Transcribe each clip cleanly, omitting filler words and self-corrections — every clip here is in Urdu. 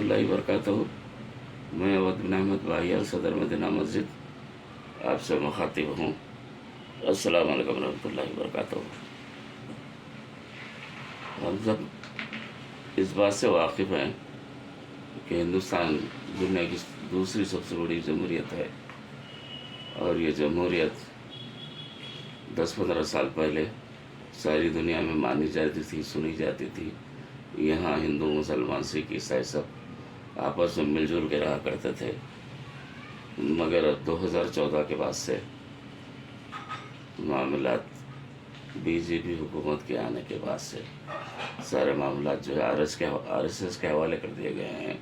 اللہ وبرکاتہ۔ میں اودھ بن احمد بھائیال صدر مدینہ مسجد آپ سے مخاطب ہوں۔ السلام علیکم ورحمۃ اللہ وبرکاتہ۔ ہم سب اس بات سے واقف ہیں کہ ہندوستان دنیا کی دوسری سب سے بڑی جمہوریت ہے، اور یہ جمہوریت 10-15 سال پہلے ساری دنیا میں مانی جاتی تھی، سنی جاتی تھی۔ یہاں ہندو، مسلمان، سکھ، عیسائی سب آپس میں مل جل کے رہا کرتے تھے، مگر 2014 کے بعد سے معاملات بی جے پی حکومت کے آنے کے بعد سے سارے معاملات جو ہے آر ایس ایس کے حوالے کر دیے گئے ہیں۔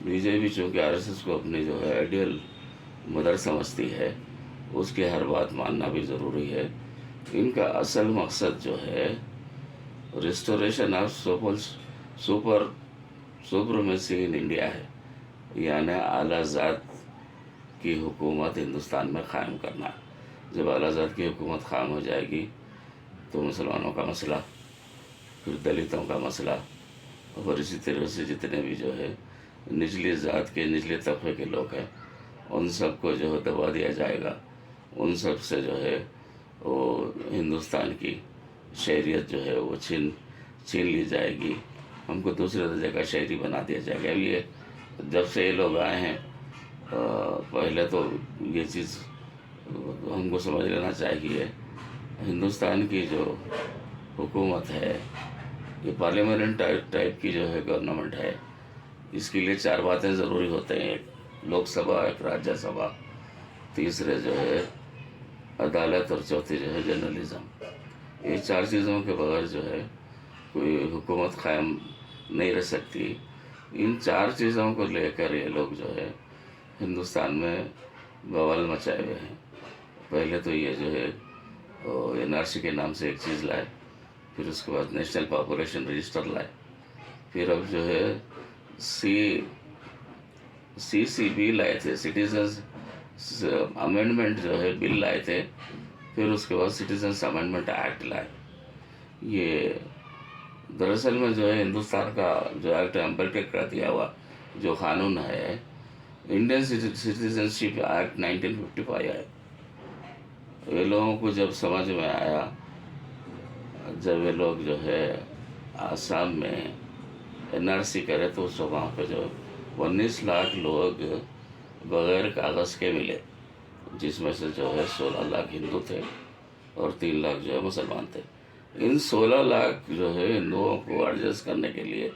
بی جے پی چونکہ آر ایس ایس کو اپنی جو ہے آئیڈیل مدر سمجھتی ہے، اس کی ہر بات ماننا بھی ضروری ہے۔ ان کا اصل مقصد جو ہے restoration of supremacy in India ہے، یعنی اعلیٰ ذات کی حکومت ہندوستان میں قائم کرنا۔ جب اعلیٰ ذات کی حکومت قائم ہو جائے گی تو مسلمانوں کا مسئلہ، پھر دلتوں کا مسئلہ، اور اسی طرح سے جتنے بھی جو ہے نچلی ذات کے، نچلے طبقے کے لوگ ہیں، ان سب کو جو ہے دبا دیا جائے گا۔ ان سب سے جو ہے وہ ہندوستان کی شہریت جو ہے وہ چھین لی جائے گی۔ ہم کو دوسرے درجے کا شہری بنا دیا جائے گا۔ اب یہ جب سے یہ لوگ آئے ہیں، پہلے تو یہ چیز ہم کو سمجھ لینا چاہیے، ہندوستان کی جو حکومت ہے یہ پارلیمنٹ ٹائپ کی جو ہے گورنمنٹ ہے۔ اس کے لیے 4 باتیں ضروری ہوتے ہیں: ایک لوک سبھا، ایک راجیہ سبھا، تیسرے جو ہے عدالت، اور چوتھی جو ہے جرنلزم۔ یہ 4 چیزوں کے بغیر جو ہے کوئی حکومت قائم نہیں رہ سکتی۔ ان 4 چیزوں کو لے کر یہ لوگ جو ہے ہندوستان میں بوال مچائے ہوئے ہیں۔ پہلے تو یہ جو ہے NRC کے نام سے ایک چیز لائے، پھر اس کے بعد نیشنل پاپولیشن رجسٹر لائے، پھر اب جو ہے CCB لائے تھے، سٹیزنز امینڈمنٹ جو ہے بل لائے تھے، پھر اس کے بعد سٹیزنز امینڈمنٹ ایکٹ لائے۔ یہ دراصل میں جو ہے ہندوستان کا جو ایکٹ امبیڈکر کا دیا ہوا جو قانون ہے، انڈین سٹیزنشپ ایکٹ 1955 ہے۔ یہ لوگوں کو جب سمجھ میں آیا، جب یہ لوگ جو ہے آسام میں NRC کرے، تو اس وہاں پہ جو 19 لاکھ لوگ بغیر کاغذ کے ملے، جس میں سے جو ہے 16 لاکھ ہندو تھے اور 3 لاکھ جو ہے مسلمان تھے۔ ان 16 لاکھ جو ہے ہندوؤں کو ایڈجسٹ کرنے کے لیے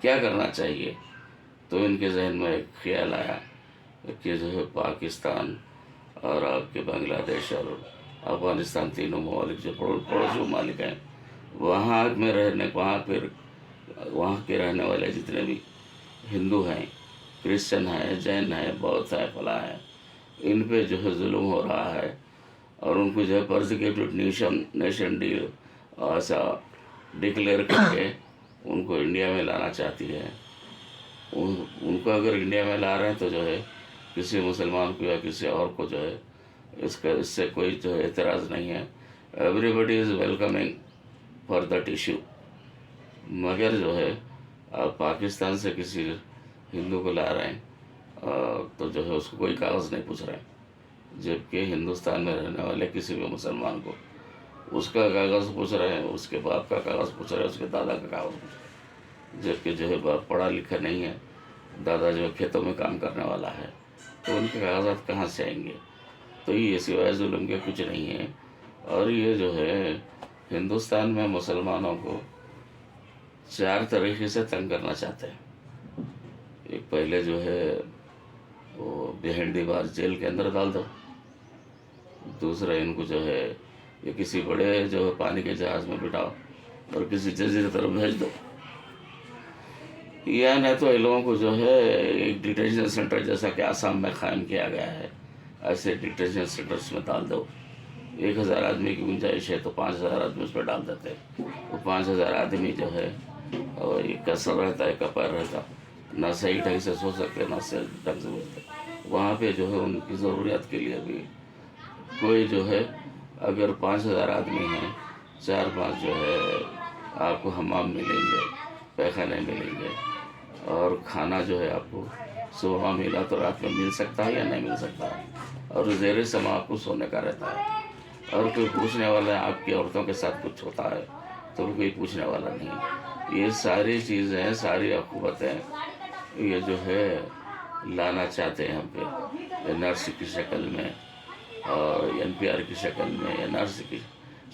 کیا کرنا چاہیے؟ تو ان کے ذہن میں ایک خیال آیا کہ جو ہے پاکستان اور آپ کے بنگلہ دیش اور افغانستان، تینوں ممالک جو پڑوسی ممالک ہیں، وہاں کے رہنے والے جتنے بھی ہندو ہیں، کرسچن ہیں، جین ہیں، بودھ ہیں، فلاں ہیں، ان پہ جو ہے ظلم ہو رہا ہے، اور ان کو جو ہے پرسیکیوٹڈ نیشن ایسا ڈکلیئر کر کے ان کو انڈیا میں لانا چاہتی ہے۔ ان کو اگر انڈیا میں لا رہے ہیں تو جو ہے کسی مسلمان کو یا کسی اور کو جو ہے اس سے کوئی جو ہے اعتراض نہیں ہے۔ Everybody is welcoming for that issue. مگر جو ہے آپ پاکستان سے کسی ہندو کو لا رہے ہیں تو جو ہے اس کو کوئی کاغذ نہیں پوچھ رہے ہیں، جبکہ ہندوستان میں رہنے والے کسی بھی مسلمان کو اس کا کاغذ پوچھ رہے ہیں، اس کے باپ کا کاغذ پوچھ رہے ہیں، اس کے دادا کا کاغذ پوچھ رہے ہیں، جبکہ جو ہے باپ پڑھا لکھا نہیں ہے، دادا جو ہے کھیتوں میں کام کرنے والا ہے، تو ان کے کاغذات کہاں سے آئیں گے؟ تو یہ سوائے ظلم کے کچھ نہیں ہے۔ اور یہ جو ہے ہندوستان میں مسلمانوں کو 4 طریقے سے تنگ کرنا چاہتے ہیں۔ ایک پہلے جو ہے وہ بہنڈی بار جیل کے اندر ڈال دو، دوسرا ان کو جو ہے یہ کسی بڑے جو ہے پانی کے جہاز میں بٹھاؤ اور کسی جزیرے طرف بھیج دو، یا نہیں تو ان لوگوں کو جو ہے ایک ڈیٹینشن سینٹر جیسا کہ آسام میں قائم کیا گیا ہے، ایسے ڈیٹینشن سینٹرز میں ڈال دو۔ 1000 آدمی کی گنجائش ہے تو 5000 آدمی اس پہ ڈال دیتے، وہ 5000 آدمی جو ہے اور ایک کا سر رہتا ہے، ایک کا پیر رہتا، نہ صحیح ڈھنگ سے سو سکتے، نہ صحیح ڈھنگ سے بولتے۔ وہاں پہ جو ہے ان کی ضروریات کے لیے بھی کوئی جو ہے اگر 5000 آدمی ہیں، 4-5 جو ہے آپ کو حمام ملیں گے، پیخانے ملیں گے، اور کھانا جو ہے آپ کو صبح ملا تو رات میں مل سکتا ہے یا نہیں مل سکتا ہے، اور زیر سما آپ کو سونے کا رہتا ہے، اور کوئی پوچھنے والا ہے آپ کی عورتوں کے ساتھ کچھ ہوتا ہے تو کوئی پوچھنے والا نہیں۔ یہ ساری چیزیں، ساری عقوبتیں یہ جو ہے لانا چاہتے ہیں ہم پہ، این آر سی کی شکل میں اور این پی آر کی شکل میں، این آر سی کی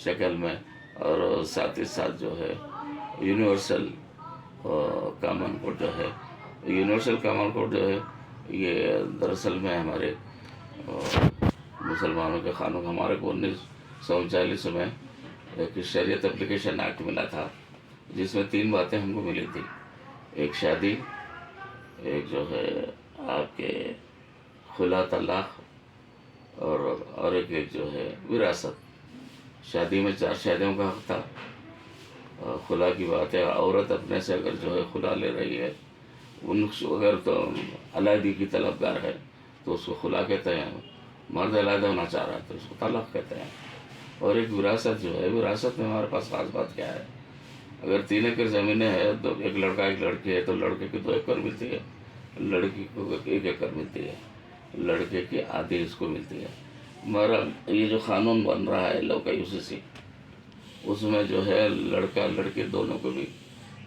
شکل میں، اور ساتھ ہی ساتھ جو ہے یونیورسل کامن کوڈ جو ہے، یونیورسل کامن کوڈ جو ہے یہ دراصل میں ہمارے مسلمانوں کے قانون، ہمارے کو 1939 میں ایک شریعت اپلیکیشن ایکٹ ملا تھا، جس میں 3 باتیں ہم کو ملی تھی، ایک شادی، ایک جو ہے آپ کے خلا طلاق، اور ایک جو ہے وراثت۔ شادی میں 4 شادیوں کا حق تھا، خلا کی بات ہے، عورت اپنے سے اگر جو ہے خلا لے رہی ہے، اگر تو علیحدگی کی طلبگار ہے تو اس کو خلا کہتے ہیں، مرد علیحدہ ہونا چاہ رہا ہے تو اس کو طلاق کہتے ہیں۔ اور ایک وراثت جو ہے، وراثت میں ہمارے پاس خاص بات کیا ہے، اگر 3 ایکڑ زمینیں ہیں تو ایک لڑکا ایک لڑکی ہے تو لڑکے کی 2 ایکڑ ملتی ہے، لڑکی کو 1 ایکڑ ملتی ہے، لڑکے کی آدھی اس کو ملتی ہے۔ مگر یہ جو قانون بن رہا ہے لو کا UCC، اس میں جو ہے لڑکا لڑکی دونوں کو بھی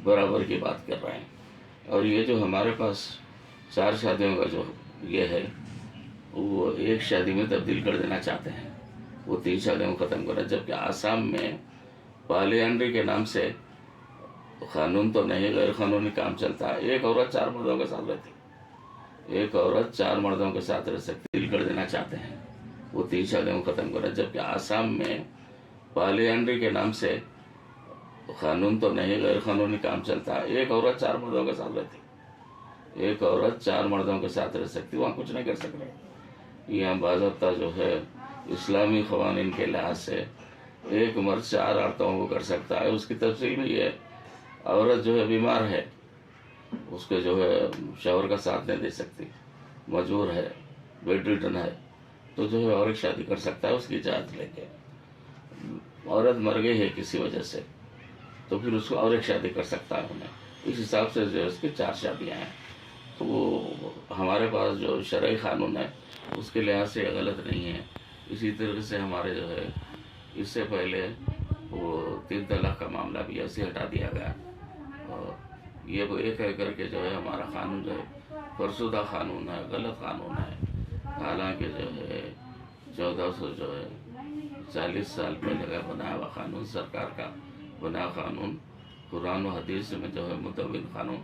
برابر کی بات کر رہے ہیں، اور یہ جو ہمارے پاس 4 شادیوں کا جو یہ ہے وہ 1 شادی میں تبدیل کر دینا چاہتے ہیں، وہ 3 شادیوں کو ختم کرنا، جبکہ آسام میں پالیانڈری کے نام سے قانون تو نہیں، غیر قانونی کام چلتا ہے، 1 عورت 4 مردوں کے ساتھ رہتی، 1 عورت 4 مردوں کے ساتھ رہ سکتی، تبدیل کر دینا چاہتے ہیں، وہ 3 شادیوں کو ختم کرنا، جبکہ آسام میں پالیانڈری کے نام سے قانون تو نہیں، غیر قانونی کام چلتا ہے، 1 عورت 4 مردوں کے ساتھ رہتی، 1 عورت 4 مردوں کے ساتھ رہ سکتی، وہاں کچھ نہیں کر سکتے۔ یہاں باضابطہ جو ہے اسلامی قوانین کے لحاظ سے 1 مرد 4 عورتوں کو کر سکتا ہے۔ اس کی تفصیل بھی ہے، عورت جو ہے بیمار ہے، اس کے جو ہے شوہر کا ساتھ نہیں دے سکتی، مجبور ہے، بیڈ ریڈن ہے، تو جو ہے اور ایک شادی کر سکتا ہے اس کی اجازت لے کے۔ عورت مر گئی ہے کسی وجہ سے تو پھر اس کو اور ایک شادی کر سکتا ہے انہیں، اس حساب سے جو ہے اس کی 4 شادیاں ہیں۔ تو وہ ہمارے پاس جو شرعی قانون ہے اس کے لحاظ سے غلط نہیں ہے۔ اسی طرح سے ہمارے جو ہے اس سے پہلے وہ 3 طلاق کا معاملہ بھی ایسے ہٹا دیا گیا، اور یہ ایک کر کے جو ہے ہمارا قانون جو ہے فرسودہ قانون ہے، غلط قانون ہے، حالانکہ جو ہے 1400 جو ہے 40 سال پہلے کا بنایا ہوا قانون، سرکار کا بنایا قانون، قرآن و حدیث میں جو ہے متون قانون،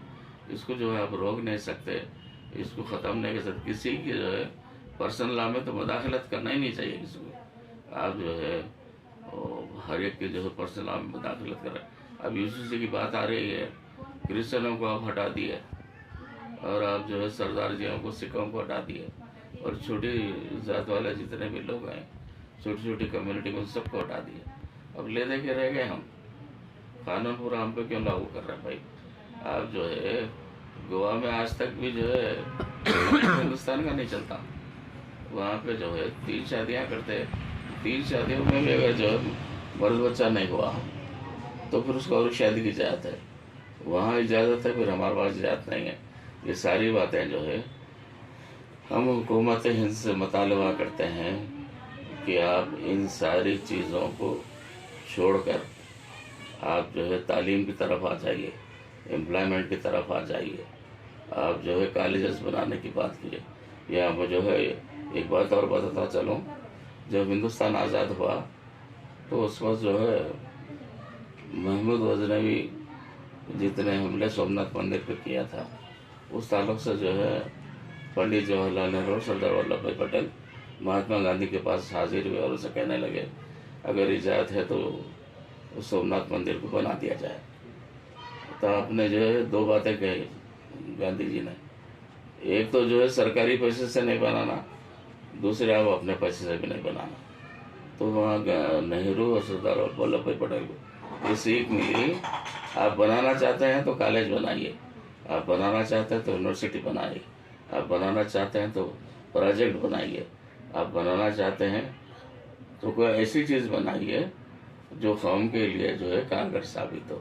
اس کو جو ہے آپ روک نہیں سکتے، اس کو ختم نہیں کر سکتے۔ کسی کی جو ہے پرسنل لا میں تو مداخلت کرنا ہی نہیں چاہیے کسی کو، آپ جو ہے ہر ایک کے جو ہے پرسنل لا میں مداخلت کر رہے ہیں۔ اب UCC کی بات آ رہی ہے، کرسچنوں کو آپ ہٹا دیے، اور آپ جو ہے سردار جیوں کو، سکھوں کو ہٹا دیے، اور چھوٹی ذات والے جتنے بھی لوگ ہیں، چھوٹی چھوٹی کمیونٹی کو سب کو ہٹا دیے۔ اب لے دے کے رہ گئے ہم، قانون پورا ہم پہ کیوں لاگو کر رہے ہیں بھائی؟ آپ جو ہے گوا میں آج تک بھی جو ہے ہندوستان کا نہیں چلتا، وہاں پہ جو ہے 3 شادیاں کرتے، 3 شادیوں میں بھی اگر جو ہے مرد بچہ نہیں ہوا تو پھر اس کو اور شادی کی اجازت ہے، وہاں اجازت ہے، پھر ہمارے پاس اجازت نہیں ہے۔ یہ ساری باتیں جو ہے ہم حکومت ہند سے مطالبہ کرتے ہیں کہ آپ ان ساری چیزوں کو چھوڑ کر آپ جو ہے تعلیم کی طرف آ جائیے، امپلائمنٹ کی طرف آ جائیے، آپ جو ہے کالجز بنانے کی بات کیجیے۔ یا میں جو ہے ایک بات اور بتاتا چلوں، جب ہندوستان آزاد ہوا تو اس وقت جو ہے محمود غزنوی جتنے حملے سومناتھ مندر پہ کیا تھا، اس تعلق سے جو ہے پنڈت جواہر لال نہرو، سردار ولبھ بھائی پٹیل مہاتما گاندھی کے پاس حاضر ہوئے اور اسے کہنے لگے اگر اجازت ہے تو سومناتھ مندر کو بنا دیا جائے۔ تو آپ نے جو ہے 2 باتیں کہی گاندھی جی نے، ایک تو جو ہے سرکاری پیسے سے نہیں بنانا، دوسرے آپ اپنے پیسے سے بھی نہیں بنانا۔ تو وہاں نہرو اور سردار ولبھ بھائی پٹیل کو یہ سیکھ ملی، آپ بنانا چاہتے ہیں تو کالج بنائیے، آپ بنانا چاہتے ہیں تو یونیورسٹی بنائیے، آپ بنانا چاہتے ہیں تو پروجیکٹ بنائیے، آپ بنانا چاہتے ہیں تو کوئی ایسی چیز بنائیے جو قوم کے لیے جو ہے کارگر ثابت ہو،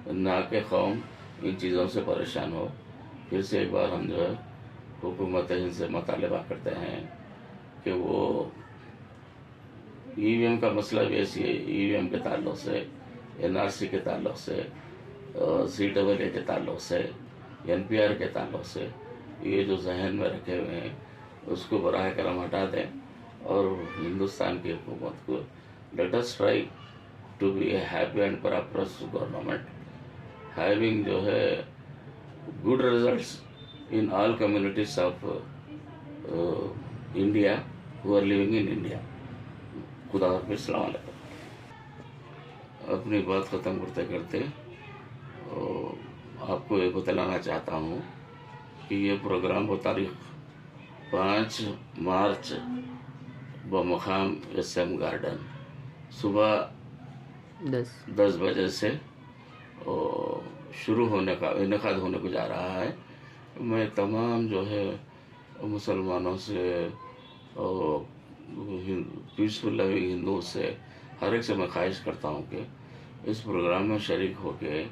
نہ کہ قوم ان چیزوں سے پریشان ہو۔ پھر سے ایک بار ہم جو ہے حکومت ہند سے مطالبہ کرتے ہیں کہ وہ ای وی ایم کا مسئلہ بھی ایسی ہے، ای وی ایم کے تعلق سے، این آر سی کے تعلق سے، سی ڈبل اے کے تعلق سے، این پی آر کے تعلق سے، یہ جو ذہن میں رکھے ہوئے ہیں اس کو براہ کرم ہٹا دیں، اور ہندوستان کی حکومت کو late us try to be a happy and prosperous government having جو ہے good results in all communities of India who are living in India. خدا حافظ، السلام علیکم۔ اپنی بات ختم کرتے کرتے آپ کو یہ بتلانا چاہتا ہوں کہ یہ پروگرام کو تاریخ 5 مارچ بمقام ایس ایم گارڈن صبح 10 بجے سے شروع ہونے کا انعقاد ہونے کو جا رہا ہے۔ میں تمام جو ہے مسلمانوں سے اور پیسفل لونگ ہندو سے ہر ایک سے میں خواہش کرتا ہوں کہ اس پروگرام میں شریک ہو کے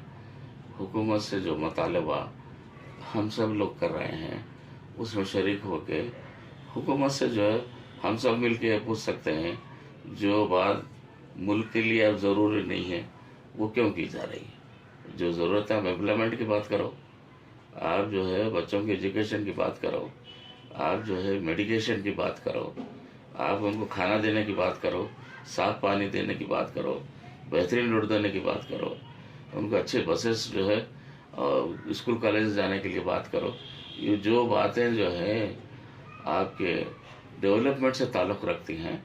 حکومت سے جو مطالبہ ہم سب لوگ کر رہے ہیں اس میں شریک ہو کے حکومت سے جو ہے ہم سب مل کے پوچھ سکتے ہیں جو بات ملک کے لیے اب ضروری نہیں ہے وہ کیوں کی جا رہی ہے۔ جو ضرورت ہے ہم امپلیمنٹ کی بات کرو، آپ جو ہے بچوں کی ایجوکیشن کی بات کرو، آپ جو ہے میڈیکیشن کی بات کرو، آپ ان کو کھانا دینے کی بات کرو، صاف پانی دینے کی بات کرو، بہترین روڈ دینے کی بات کرو، ان کو اچھے بسیس جو ہے اسکول کالج جانے کے لیے بات کرو۔ یہ جو باتیں جو ہیں آپ کے ڈیولپمنٹ سے تعلق رکھتی ہیں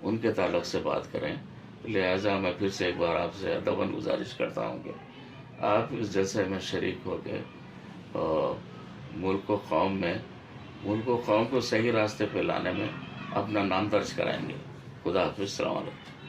ان کے تعلق سے بات کریں۔ لہٰذا میں پھر سے ایک بار آپ سے ادباً گزارش کرتا ہوں کہ آپ اس جلسے میں شریک ہو کے ملک و قوم کو صحیح راستے پہ لانے میں اپنا نام درج کرائیں گے۔ خدا حافظ، السلام علیکم۔